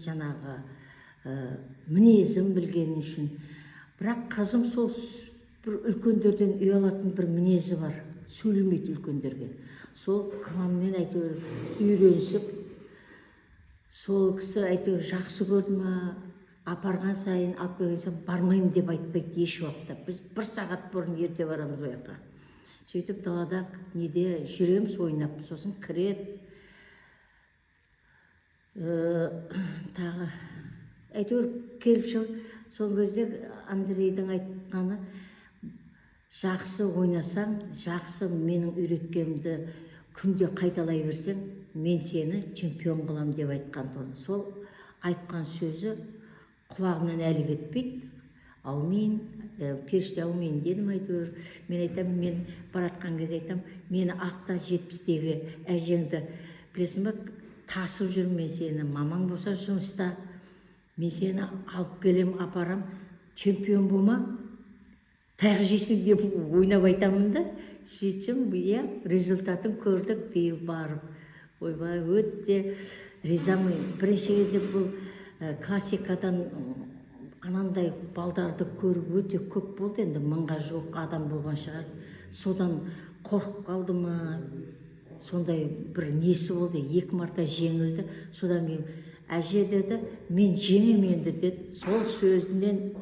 жаңағы мінезін білген үшін. Бірақ қызым сол бір үлкендерден ұялатын бір мінезі бар, сөйлемейді үлкендерге. Сол кіммен әйтеуір үйренісіп, сол кісі әйтеуір жақсы көрді ма, апарған сайын, алып келген сайын бармаймын деп айтпайды еш уақытта. Біз 1 сағат бұрын ерте барамыз ол жаққа. Сөйтіп далада неде жүреміз ойнап, сосын кіреді. Тағы әйтеуір келіп шығып, сол кезде Андрейдің айтқаны, жақсы ойнасаң, жақсы менің үйреткенімді күнде қайталай берсең, мен сені чемпион қылам деп айтқан. Сол айтқан сөзі құлағымнан әлі кетпейді. Аумин, періште аумин дедім әйтеуір. Мен айтам, мен баратқан кезде айтам, мені ақта 70-тегі әжеңді білесің бе, тасып жүр, мен сені мамаң болса жұмыста, мен сені алып келем, апарам, чемпион болма, таяқ жейсің деп ойнап айтамын да. Сөйтсем, результатын көрдік, биыл барып. Ойбай, өте ризамын. Бірінші кезде бұл классикадан анандай балдарды көріп өте көп болды, енді 1000-ға жуық адам болған шығар. Содан қорқып қалды ма, сондай бір несі болды, 2 марта жеңілді. Содан кейін әже деді, мен жеңем енді деді. Сол сөзінен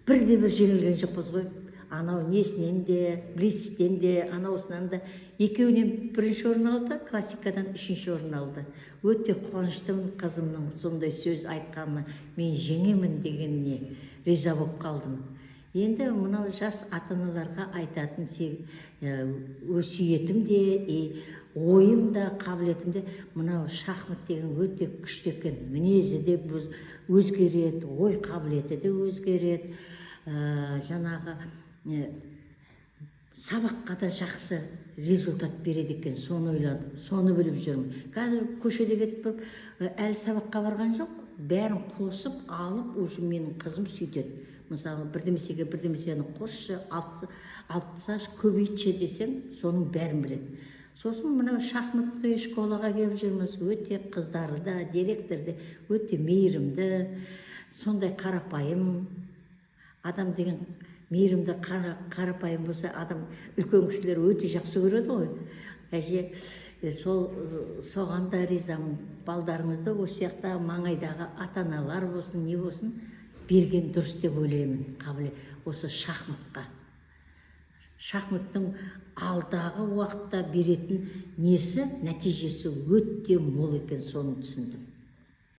бірде-бір жеңілген жоқпыз ғой. Анау несінен де, блицтен де, анаусынан да. Екеуінен 1-ші орын алды, классикадан 3-ші орын алды. Өте қуаныштымын қызымның сондай сөз айтқанына, мен жеңемін дегеніне риза болып қалдым. Енді мынау жас ата-аналарға айтатын өсиетім де, ойым да, қабілетім де, мынау шахмат деген өте күшті екен. Мінезі де өзгереді, ой қабілеті де өзгереді. Жаңағы сабаққа да жақсы результат береді екен, соны ойладым, соны біліп жүрмін. Қазір көшеде кетіп, әлі сабаққа барған жоқ, бәрін қосып алып, уже менің қызым сөйтеді. Мысалы, бірдемесені қосшы, алтысаш, көбейтші десем, соның бәрін біледі. Сосын мынау шахматты школаға келіп жүрміз, өте қыздары да, директор да өте мейірімді, сондай қарапайым. Адам деген мейірімді, қарапайым болса, адам үлкен кісілер өте жақсы көреді ғой. Әже, соған да ризамын. Балдарыңызды осы сияқты маңайдағы ата-аналар болсын, не болсын, берген дұрыс деп ойлаймын. Осы шахматқа. Шахматтың алдағы уақытта беретін несі, нәтижесі өте мол екен, соны түсіндім.